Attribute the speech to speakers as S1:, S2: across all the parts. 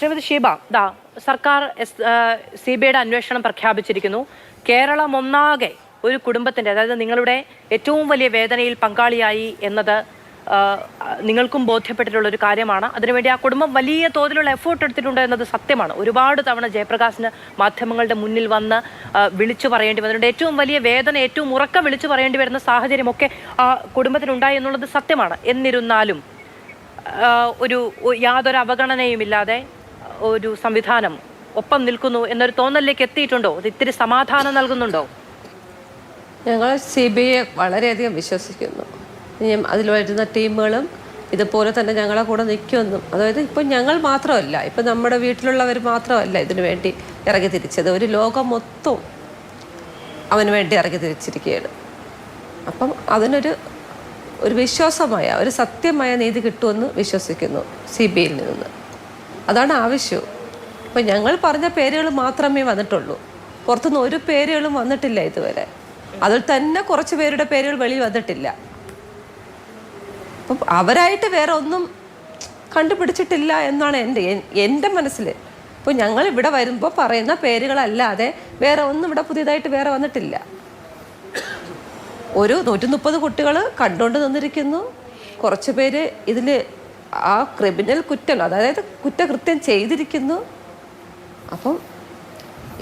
S1: ശ്രീമതി ഷീബ, സർക്കാർ CBIയുടെ അന്വേഷണം പ്രഖ്യാപിച്ചിരിക്കുന്നു. കേരളം ഒന്നാകെ ഒരു കുടുംബത്തിന്റെ, അതായത് നിങ്ങളുടെ ഏറ്റവും വലിയ വേദനയിൽ പങ്കാളിയായി എന്നത് നിങ്ങൾക്കും ബോധ്യപ്പെട്ടിട്ടുള്ള ഒരു കാര്യമാണ്. അതിനുവേണ്ടി ആ കുടുംബം വലിയ തോതിലുള്ള എഫേർട്ട് എടുത്തിട്ടുണ്ട് എന്നത് സത്യമാണ്. ഒരുപാട് തവണ ജയപ്രകാശിന് മാധ്യമങ്ങളുടെ മുന്നിൽ വന്ന് വിളിച്ചു പറയേണ്ടി വന്നിട്ടുണ്ട്. ഏറ്റവും വലിയ വേദന ഏറ്റവും ഉറക്കം വിളിച്ചു പറയേണ്ടി വരുന്ന സാഹചര്യമൊക്കെ ആ കുടുംബത്തിനുണ്ടായി എന്നുള്ളത് സത്യമാണ്. എന്നിരുന്നാലും യാതൊരു അവഗണനയുമില്ലാതെ ഒരു സംവിധാനം ഒപ്പം നിൽക്കുന്നു എന്നൊരു തോന്നലിലേക്ക് എത്തിയിട്ടുണ്ടോ? അത് ഇത്തിരി സമാധാനം നൽകുന്നുണ്ടോ?
S2: ഞങ്ങൾ CBIയെ വളരെയധികം വിശ്വസിക്കുന്നു. അതിൽ വരുന്ന ടീമുകളും ഇതുപോലെ തന്നെ ഞങ്ങളെ കൂടെ നിൽക്കുമെന്നും, അതായത് ഇപ്പം ഞങ്ങൾ മാത്രമല്ല, ഇപ്പം നമ്മുടെ വീട്ടിലുള്ളവർ മാത്രമല്ല ഇതിനു വേണ്ടി ഇറങ്ങി തിരിച്ചത്, ഒരു ലോകം മൊത്തം അവന് വേണ്ടി ഇറങ്ങി തിരിച്ചിരിക്കുകയാണ്. അപ്പം അതിനൊരു വിശ്വാസമായ, ഒരു സത്യമായ നീതി കിട്ടുമെന്ന് വിശ്വസിക്കുന്നു CBIയിൽ നിന്ന്. അതാണ് ആവശ്യം. ഇപ്പം ഞങ്ങൾ പറഞ്ഞ പേരുകൾ മാത്രമേ വന്നിട്ടുള്ളൂ, പുറത്തുനിന്ന് ഒരു പേരുകളും വന്നിട്ടില്ല ഇതുവരെ. അതിൽ തന്നെ കുറച്ച് പേരുടെ പേരുകൾ വെളിയിൽ വന്നിട്ടില്ല. അപ്പം അവരായിട്ട് വേറെ ഒന്നും കണ്ടുപിടിച്ചിട്ടില്ല എന്നാണ് എൻ്റെ മനസ്സിൽ. ഇപ്പോൾ ഞങ്ങൾ ഇവിടെ വരുമ്പോൾ പറയുന്ന പേരുകളല്ലാതെ വേറെ ഒന്നും ഇവിടെ പുതിയതായിട്ട് വേറെ വന്നിട്ടില്ല. ഒരു 130 കുട്ടികൾ കണ്ടുകൊണ്ട് നിന്നിരിക്കുന്നു. കുറച്ച് പേര് ഇതിൽ ആ ക്രിമിനൽ കുറ്റം, അതായത് കുറ്റകൃത്യം ചെയ്തിരിക്കുന്നു. അപ്പം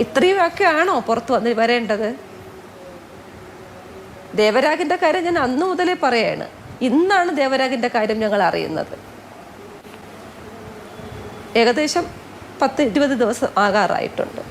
S2: ഇത്രയുമൊക്കെ ആണോ പുറത്ത് വരേണ്ടത്? ദേവരാഗിൻ്റെ കാര്യം ഞാൻ അന്ന് മുതലേ പറയാണ്. ഇന്നാണ് ദേവരാഗിൻ്റെ കാര്യം ഞങ്ങൾ അറിയുന്നത്. ഏകദേശം 10-20 ദിവസം ആകാറായിട്ടുണ്ട്.